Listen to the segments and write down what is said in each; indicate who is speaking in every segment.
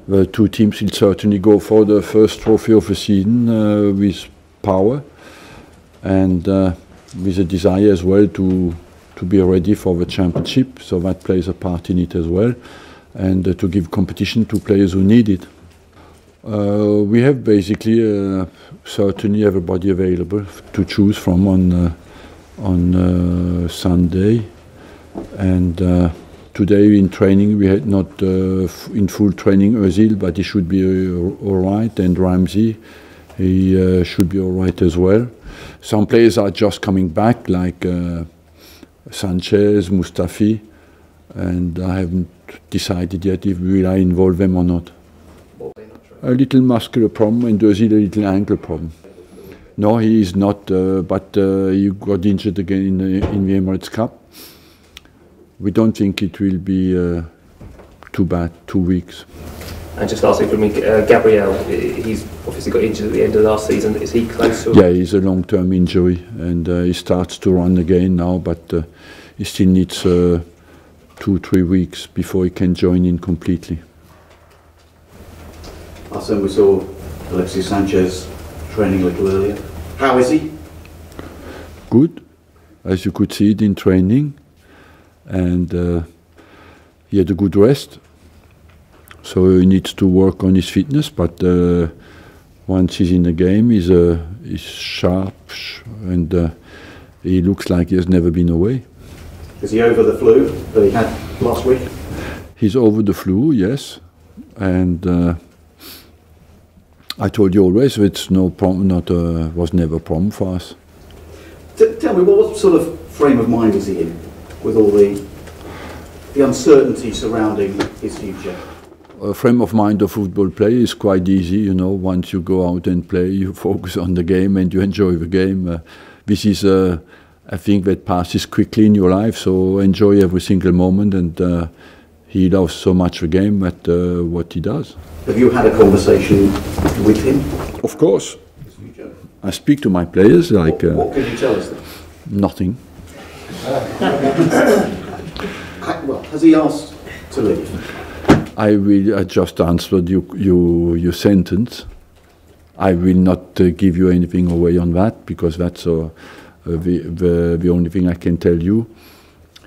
Speaker 1: the two teams will certainly go for the first trophy of the season with power and with a desire as well to be ready for the championship, so that plays a part in it as well, and to give competition to players who need it. We have basically certainly everybody available to choose from on Sunday, and today in training we had not in full training Özil, but he should be all right, and Ramsey, he should be all right as well. Some players are just coming back, like Sanchez, Mustafi, and I haven't decided yet if will I involve them or not. A little muscular problem and Özil a little ankle problem. No, he is not, but he got injured again in the Emirates Cup. We don't think it will be too bad, 2 weeks.
Speaker 2: And just lastly from me, Gabriel, he's obviously got injured at the end of last season. Is he close to?
Speaker 1: Yeah, he's a long-term injury, and he starts to run again now, but he still needs 2-3 weeks before he can join in completely.
Speaker 3: Arsene, we saw Alexis Sanchez training a little earlier. How is he?
Speaker 1: Good, as you could see it in training, and he had a good rest. So he needs to work on his fitness, but once he's in the game, he's sharp, and he looks like he has never been away.
Speaker 3: Is he over the flu that he had last week?
Speaker 1: He's over the flu, yes, and I told you always it's no problem, was never a problem for us.
Speaker 3: Tell me, what sort of frame of mind is he in with all the uncertainty surrounding his future?
Speaker 1: A frame of mind of football play is quite easy, you know. Once you go out and play, you focus on the game and you enjoy the game. This is a thing that passes quickly in your life, so enjoy every single moment. And he loves so much the game that what he does.
Speaker 3: Have you had a conversation with him?
Speaker 1: Of course. I speak to my players like...
Speaker 3: what can you tell us then?
Speaker 1: Nothing.
Speaker 3: Well, has he asked to leave?
Speaker 1: I just answered your sentence. I will not give you anything away on that, because that's the only thing I can tell you.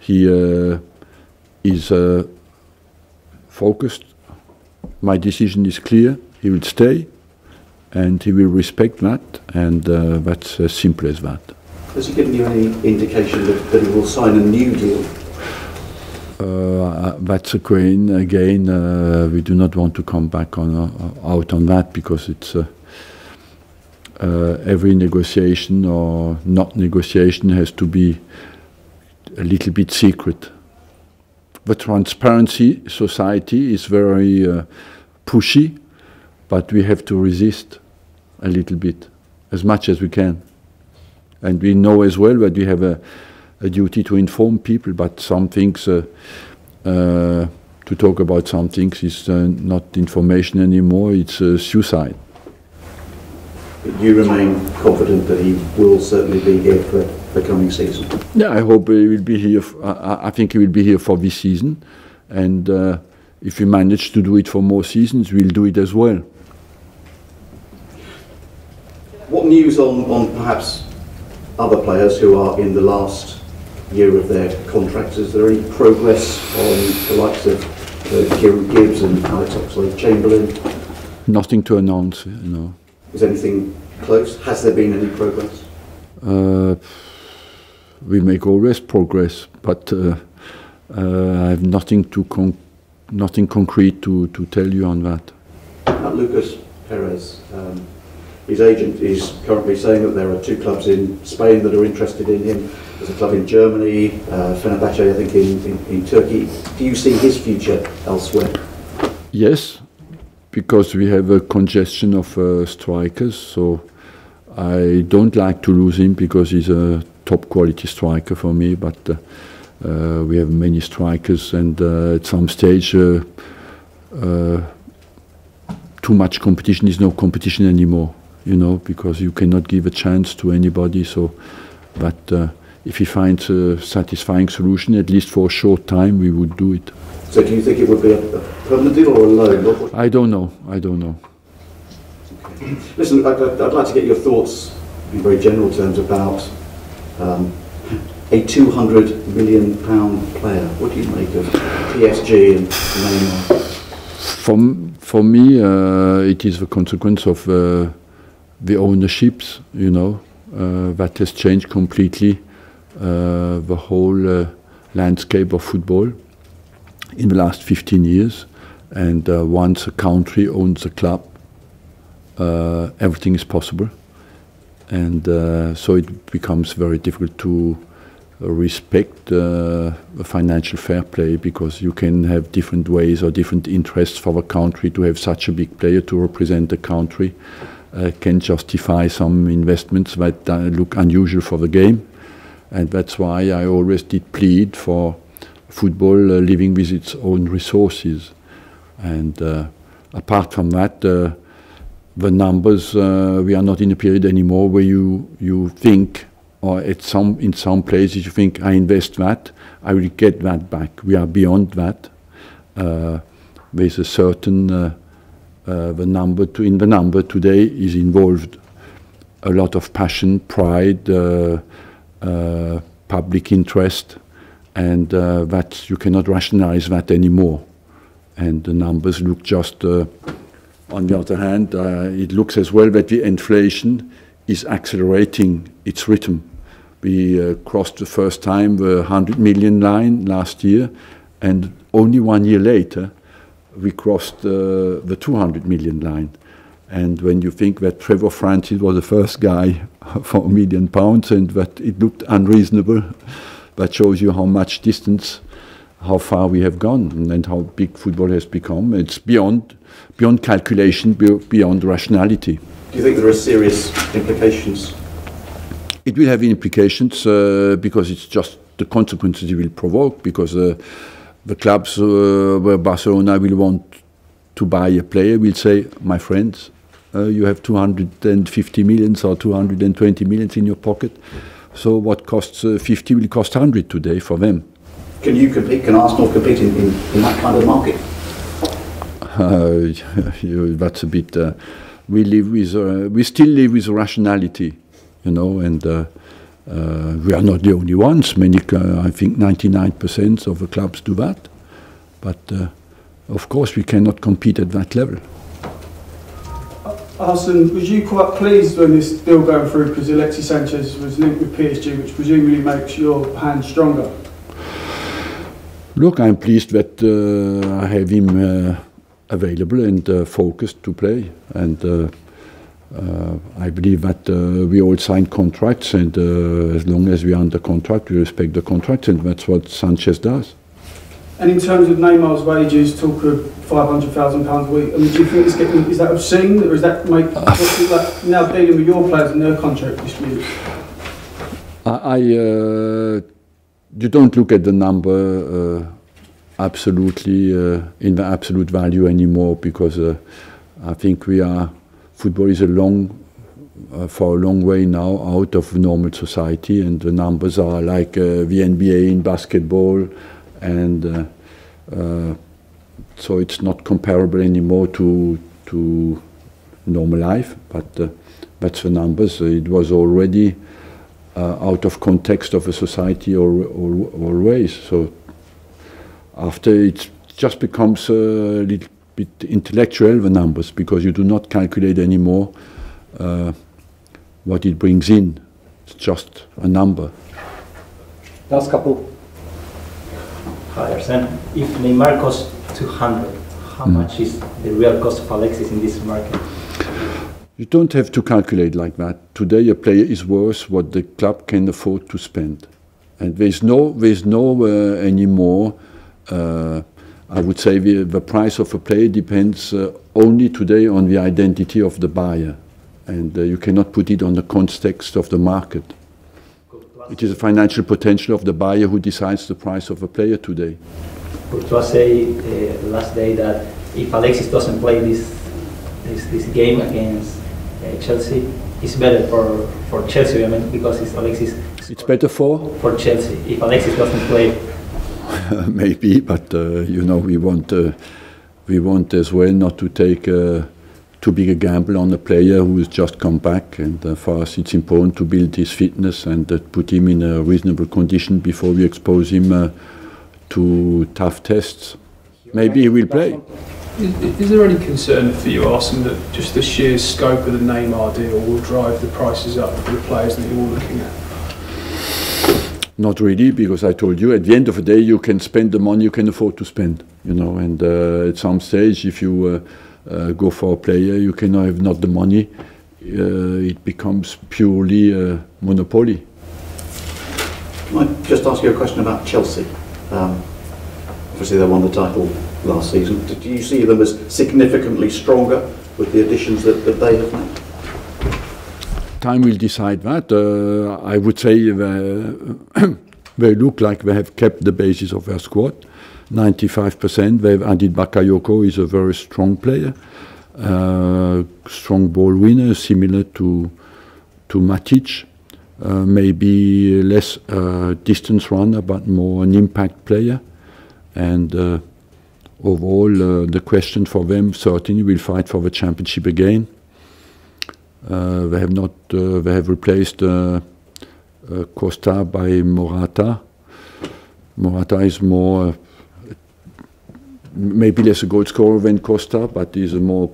Speaker 1: He is focused. My decision is clear. He will stay, and he will respect that, and that's as simple as that.
Speaker 3: Has he given you any indication that he will sign a new deal?
Speaker 1: That's again, we do not want to come back out on that, because it's every negotiation or not negotiation has to be a little bit secret. The transparency society is very pushy, but we have to resist a little bit, as much as we can. And we know as well that we have a duty to inform people, but some things, to talk about some things is not information anymore, it's suicide.
Speaker 3: But you remain confident that he will certainly be here for the coming season?
Speaker 1: Yeah, I hope he will be here. I think he will be here for this season, and if we manage to do it for more seasons, we'll do it as well.
Speaker 3: What news on perhaps other players who are in the last year of their contracts? Is there any progress on the likes of Kieran Gibbs and Alex Oxlade-Chamberlain?
Speaker 1: Nothing to announce, you know.
Speaker 3: Is anything close? Has there been any progress?
Speaker 1: We make always progress, but I have nothing concrete to tell you on that.
Speaker 3: Lucas Perez, his agent is currently saying that there are 2 clubs in Spain that are interested in him. There's a club in Germany, Fenerbahce, I think, in Turkey. Do you see his future elsewhere?
Speaker 1: Yes, because we have a congestion of strikers, so I don't like to lose him, because he's a top quality striker for me, but we have many strikers, and at some stage too much competition is no competition anymore, you know, because you cannot give a chance to anybody. So, but if he finds a satisfying solution, at least for a short time, we would do it.
Speaker 3: So do you think it would be a permanent deal or a loan?
Speaker 1: I don't know. I don't know.
Speaker 3: Listen, I'd like to get your thoughts in very general terms about a £200 million player. What do you make of PSG and Neymar?
Speaker 1: For me, it is the consequence of the ownerships, you know, that has changed completely the whole landscape of football in the last 15 years. And once a country owns a club, everything is possible. And so it becomes very difficult to respect financial fair play, because you can have different ways or different interests for the country. To have such a big player to represent the country can justify some investments that look unusual for the game. And that's why I always did plead for football living with its own resources. And apart from that, the numbers, we are not in a period anymore where you think, or in some places you think, I invest that, I will get that back. We are beyond that. There's a certain, in the number today is involved a lot of passion, pride, public interest, and that you cannot rationalize that anymore. And the numbers look just, on the other hand, it looks as well that the inflation is accelerating its rhythm. We crossed the first time the 100 million line last year, and only 1 year later we crossed the 200 million line. And when you think that Trevor Francis was the first guy for £1 million and that it looked unreasonable, that shows you how much distance, how far we have gone, and how big football has become. It's beyond calculation, beyond rationality.
Speaker 3: Do you think there are serious implications?
Speaker 1: It will have implications because it's just the consequences it will provoke, because the clubs where Barcelona will want to buy a player will say, my friends, you have 250 millions or 220 millions in your pocket, so what costs 50 will cost 100 today for them.
Speaker 3: Can you compete? Can Arsenal compete in that kind of market?
Speaker 1: That's a bit. We still live with rationality, you know, and we are not the only ones. Many, I think, 99% of the clubs do that. But of course, we cannot compete at that level.
Speaker 4: Arsene, was you quite pleased when this deal going through, because Alexis Sanchez was linked with PSG, which presumably makes your hand stronger?
Speaker 1: Look, I'm pleased that I have him available and focused to play, and I believe that we all signed contracts, and as long as we are under contract, we respect the contract, and that's what Sanchez does.
Speaker 4: And in terms of Neymar's wages, talk of £500,000 a week, I mean, do you think is that obscene, or is that like now dealing with your players and their contract disputes?
Speaker 1: You don't look at the number absolutely in the absolute value anymore, because I think football is for a long way now out of normal society, and the numbers are like the NBA in basketball, and so it's not comparable anymore to normal life, but that's the numbers. It was already out of context of a society always. So after it just becomes a little bit intellectual, the numbers, because you do not calculate anymore what it brings in. It's just a number.
Speaker 5: Last couple.
Speaker 6: Hi Arsene. If Neymar costs 200, how much is the real cost of Alexis in this market?
Speaker 1: You don't have to calculate like that. Today a player is worth what the club can afford to spend. And there's no anymore, I would say the price of a player depends only today on the identity of the buyer. And you cannot put it on the context of the market. It is the financial potential of the buyer who decides the price of a player today.
Speaker 6: Courtois said last day that if Alexis doesn't play this game against Chelsea, it's better for Chelsea, I mean, because Alexis.
Speaker 1: It's better for
Speaker 6: Chelsea. If Alexis doesn't play.
Speaker 1: maybe, but you know, we want as well not to take too big a gamble on a player who has just come back. And for us, it's important to build his fitness and put him in a reasonable condition before we expose him to tough tests. Maybe he will play.
Speaker 4: Is there any concern for you, Arsene, that just the sheer scope of the Neymar deal will drive the prices up for the players that you're looking at?
Speaker 1: Not really, because I told you, at the end of the day, you can spend the money you can afford to spend, you know, and at some stage, if you go for a player, you can have not the money, it becomes purely a monopoly.
Speaker 3: Can I just ask you a question about Chelsea? Obviously they won the title last season. Do you see them as significantly stronger with the additions that they have made?
Speaker 1: Time will decide that. I would say they look like they have kept the basis of their squad. 95%. They've added Bakayoko, is a very strong player, strong ball winner, similar to Matic. Maybe less distance runner, but more an impact player. And overall, the question for them certainly will fight for the championship again. They have not. They have replaced Costa by Morata. Morata is more, maybe less a goal scorer than Costa, but is a more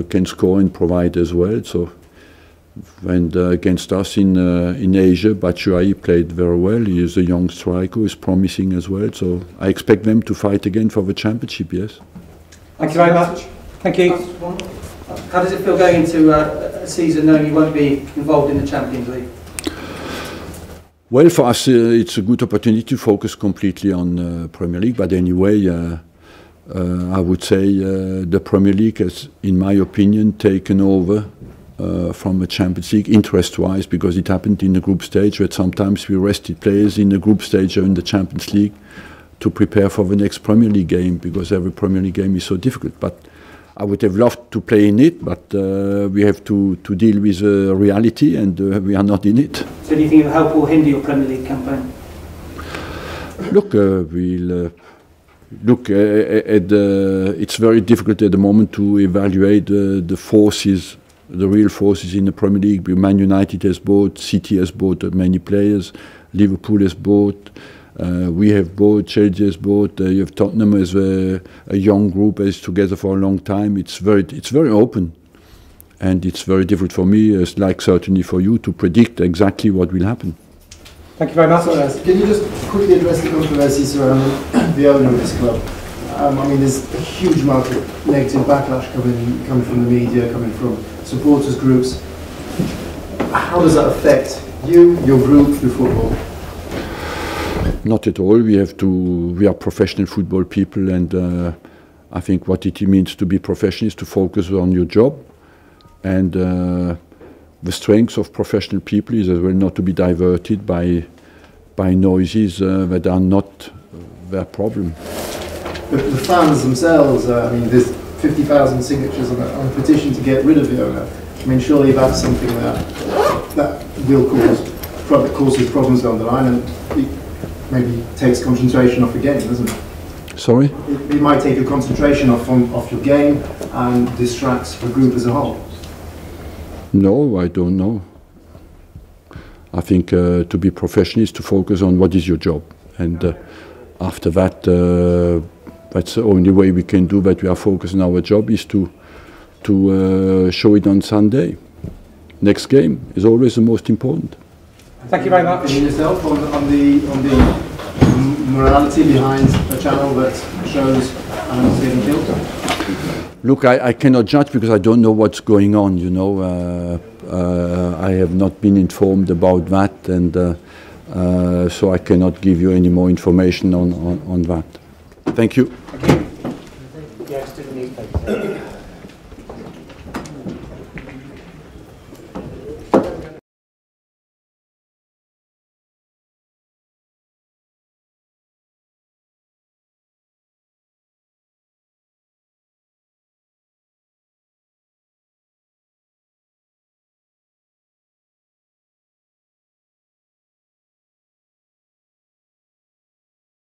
Speaker 1: can score and provide as well. So, and against us in Asia, Batshuayi played very well. He is a young striker who is promising as well. So I expect them to fight again for the championship. Yes.
Speaker 5: Thank you very much. Thank you.
Speaker 7: How does it feel going into a season knowing you won't be involved in the Champions League?
Speaker 1: Well, for us, it's a good opportunity to focus completely on Premier League. But anyway, I would say the Premier League has, in my opinion, taken over from the Champions League interest-wise, because it happened in the group stage where sometimes we rested players in the group stage or in the Champions League to prepare for the next Premier League game, because every Premier League game is so difficult. But I would have loved to play in it, but we have to deal with reality, and we are not in it.
Speaker 7: So do you think it will help or hinder your Premier League campaign?
Speaker 1: Look, we'll look. It's very difficult at the moment to evaluate the forces, the real forces in the Premier League. Man United has bought, City has bought many players, Liverpool has bought. We have bought, Chelsea has bought. You have Tottenham as a young group as together for a long time. It's very open, and it's very difficult for me, as like certainly for you, to predict exactly what will happen.
Speaker 5: Thank you very much.
Speaker 8: Can you just quickly address the controversy surrounding the owner of this club? I mean, there's a huge amount of negative backlash coming from the media, coming from supporters groups. How does that affect you, your group, your football?
Speaker 1: Not at all. We are professional football people, and I think what it means to be professional is to focus on your job. And the strength of professional people is as well not to be diverted by noises that are not their problem.
Speaker 8: But the fans themselves, I mean, there's 50,000 signatures on a petition to get rid of the owner. I mean, surely that's something that will causes problems down the line, and it maybe takes concentration off the game, doesn't it?
Speaker 1: Sorry?
Speaker 8: It might take a concentration off your game and distracts the group as a whole.
Speaker 1: No, I don't know. I think to be professional is to focus on what is your job, and after that, that's the only way we can do that. We are focused on our job is to show it on Sunday. Next game is always the most important.
Speaker 5: Thank you very much.
Speaker 8: And yourself on the morality behind a channel that shows animals getting killed?
Speaker 1: Look, I cannot judge because I don't know what's going on, you know. I have not been informed about that, and so I cannot give you any more information on that. Thank you.
Speaker 5: Thank you.